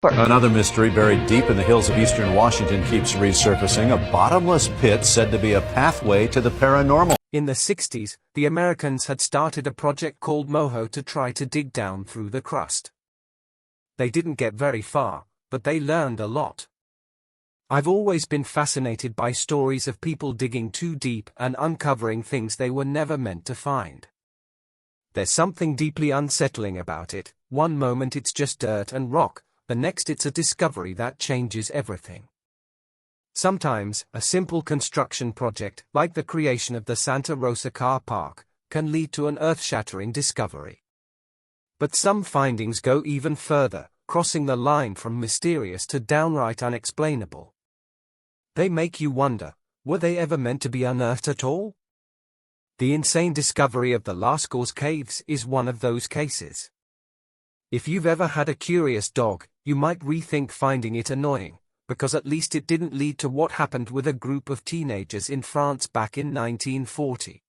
Another mystery buried deep in the hills of eastern Washington keeps resurfacing, a bottomless pit said to be a pathway to the paranormal. In the 60s, the Americans had started a project called MOHO to try to dig down through the crust. They didn't get very far, but they learned a lot. I've always been fascinated by stories of people digging too deep and uncovering things they were never meant to find. There's something deeply unsettling about it. One moment it's just dirt and rock, the next it's a discovery that changes everything. Sometimes, a simple construction project, like the creation of the Santa Rosa Car Park, can lead to an earth-shattering discovery. But some findings go even further, crossing the line from mysterious to downright unexplainable. They make you wonder, were they ever meant to be unearthed at all? The insane discovery of the Lascaux Caves is one of those cases. If you've ever had a curious dog, you might rethink finding it annoying, because at least it didn't lead to what happened with a group of teenagers in France back in 1940.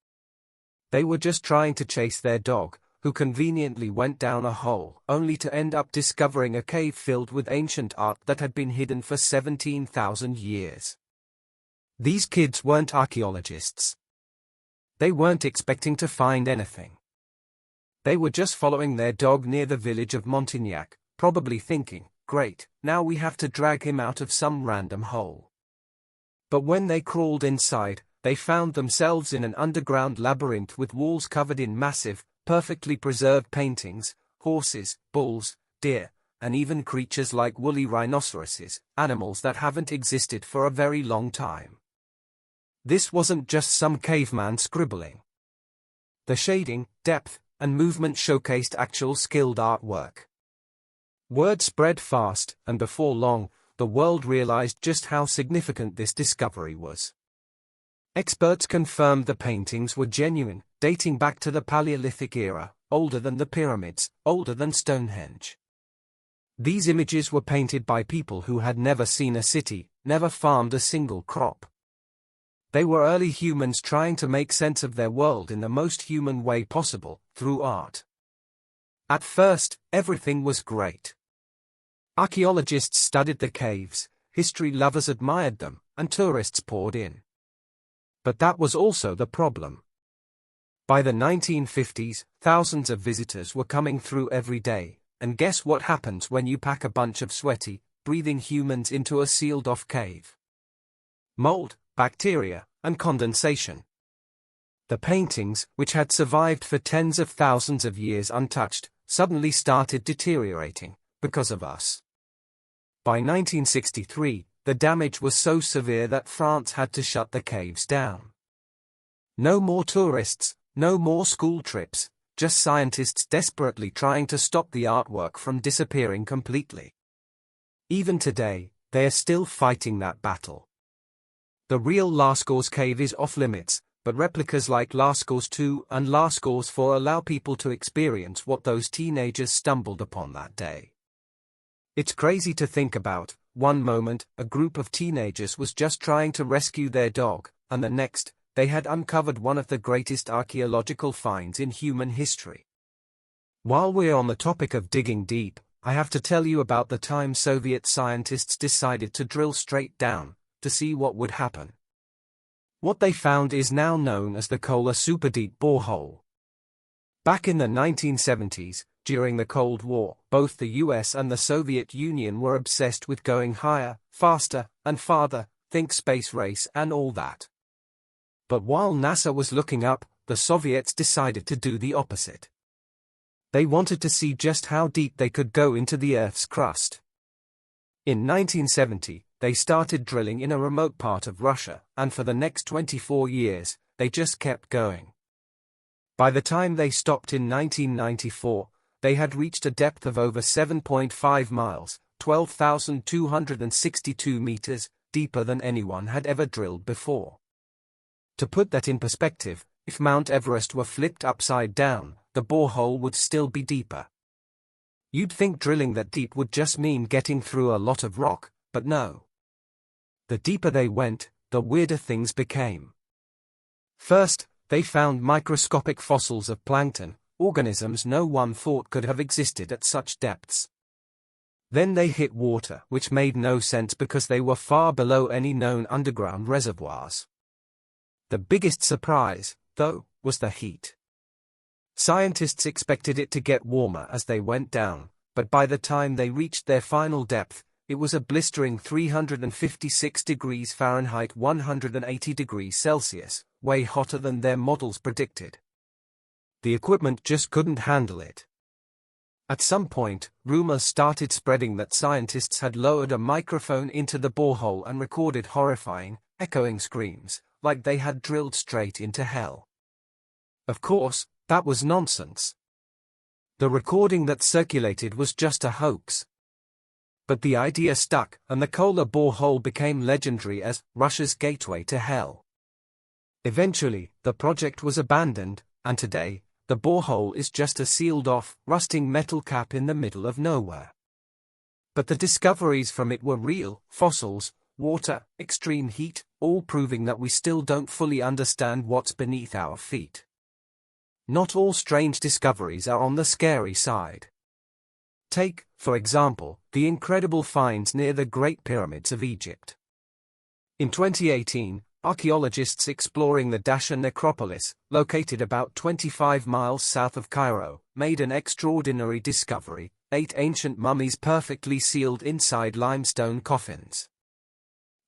They were just trying to chase their dog, who conveniently went down a hole, only to end up discovering a cave filled with ancient art that had been hidden for 17,000 years. These kids weren't archaeologists. They weren't expecting to find anything. They were just following their dog near the village of Montignac, probably thinking, great, now we have to drag him out of some random hole. But when they crawled inside, they found themselves in an underground labyrinth with walls covered in massive, perfectly preserved paintings, horses, bulls, deer, and even creatures like woolly rhinoceroses, animals that haven't existed for a very long time. This wasn't just some caveman scribbling. The shading, depth, and movement showcased actual skilled artwork. Word spread fast, and before long, the world realized just how significant this discovery was. Experts confirmed the paintings were genuine, dating back to the Paleolithic era, older than the pyramids, older than Stonehenge. These images were painted by people who had never seen a city, never farmed a single crop. They were early humans trying to make sense of their world in the most human way possible, through art. At first, everything was great. Archaeologists studied the caves, history lovers admired them, and tourists poured in. But that was also the problem. By the 1950s, thousands of visitors were coming through every day, and guess what happens when you pack a bunch of sweaty, breathing humans into a sealed-off cave? Mold, bacteria, and condensation. The paintings, which had survived for tens of thousands of years untouched, suddenly started deteriorating, because of us. By 1963, the damage was so severe that France had to shut the caves down. No more tourists, no more school trips, just scientists desperately trying to stop the artwork from disappearing completely. Even today, they are still fighting that battle. The real Lascaux cave is off-limits, but replicas like Lascaux 2 and Lascaux 4 allow people to experience what those teenagers stumbled upon that day. It's crazy to think about. One moment, a group of teenagers was just trying to rescue their dog, and the next, they had uncovered one of the greatest archaeological finds in human history. While we're on the topic of digging deep, I have to tell you about the time Soviet scientists decided to drill straight down, to see what would happen. What they found is now known as the Kola superdeep borehole. Back in the 1970s, during the Cold War, both the US and the Soviet Union were obsessed with going higher, faster, and farther, think space race and all that. But while NASA was looking up, the Soviets decided to do the opposite. They wanted to see just how deep they could go into the Earth's crust. In 1970, they started drilling in a remote part of Russia, and for the next 24 years, they just kept going. By the time they stopped in 1994, they had reached a depth of over 7.5 miles, 12,262 meters, deeper than anyone had ever drilled before. To put that in perspective, if Mount Everest were flipped upside down, the borehole would still be deeper. You'd think drilling that deep would just mean getting through a lot of rock, but no. The deeper they went, the weirder things became. First, they found microscopic fossils of plankton, organisms no one thought could have existed at such depths. Then they hit water, which made no sense because they were far below any known underground reservoirs. The biggest surprise, though, was the heat. Scientists expected it to get warmer as they went down, but by the time they reached their final depth, it was a blistering 356 degrees Fahrenheit 180 degrees Celsius, way hotter than their models predicted. The equipment just couldn't handle it. At some point, rumors started spreading that scientists had lowered a microphone into the borehole and recorded horrifying, echoing screams, like they had drilled straight into hell. Of course, that was nonsense. The recording that circulated was just a hoax. But the idea stuck, and the Kola borehole became legendary as Russia's gateway to hell. Eventually, the project was abandoned, and today, the borehole is just a sealed-off, rusting metal cap in the middle of nowhere. But the discoveries from it were real: fossils, water, extreme heat, all proving that we still don't fully understand what's beneath our feet. Not all strange discoveries are on the scary side. Take, for example, the incredible finds near the Great Pyramids of Egypt. In 2018, archaeologists exploring the Dasha necropolis, located about 25 miles south of Cairo, made an extraordinary discovery: 8 ancient mummies perfectly sealed inside limestone coffins.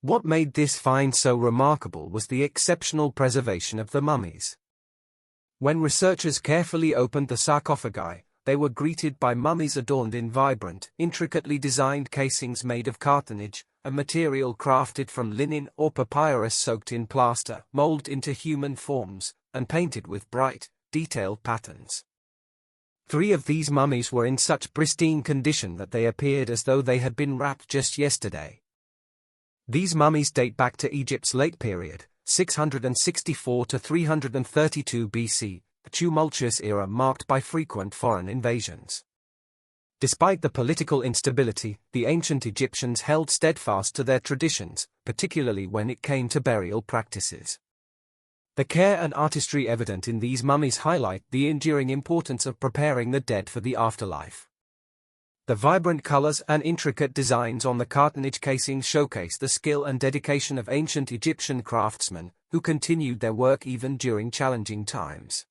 What made this find so remarkable was the exceptional preservation of the mummies. When researchers carefully opened the sarcophagi, they were greeted by mummies adorned in vibrant, intricately designed casings made of cartonnage, a material crafted from linen or papyrus soaked in plaster, molded into human forms, and painted with bright, detailed patterns. 3 of these mummies were in such pristine condition that they appeared as though they had been wrapped just yesterday. These mummies date back to Egypt's late period, 664 to 332 BC, a tumultuous era marked by frequent foreign invasions. Despite the political instability, the ancient Egyptians held steadfast to their traditions, particularly when it came to burial practices. The care and artistry evident in these mummies highlight the enduring importance of preparing the dead for the afterlife. The vibrant colors and intricate designs on the cartonnage casings showcase the skill and dedication of ancient Egyptian craftsmen, who continued their work even during challenging times.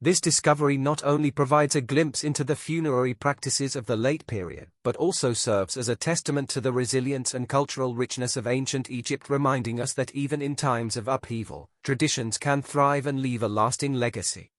This discovery not only provides a glimpse into the funerary practices of the late period, but also serves as a testament to the resilience and cultural richness of ancient Egypt, reminding us that even in times of upheaval, traditions can thrive and leave a lasting legacy.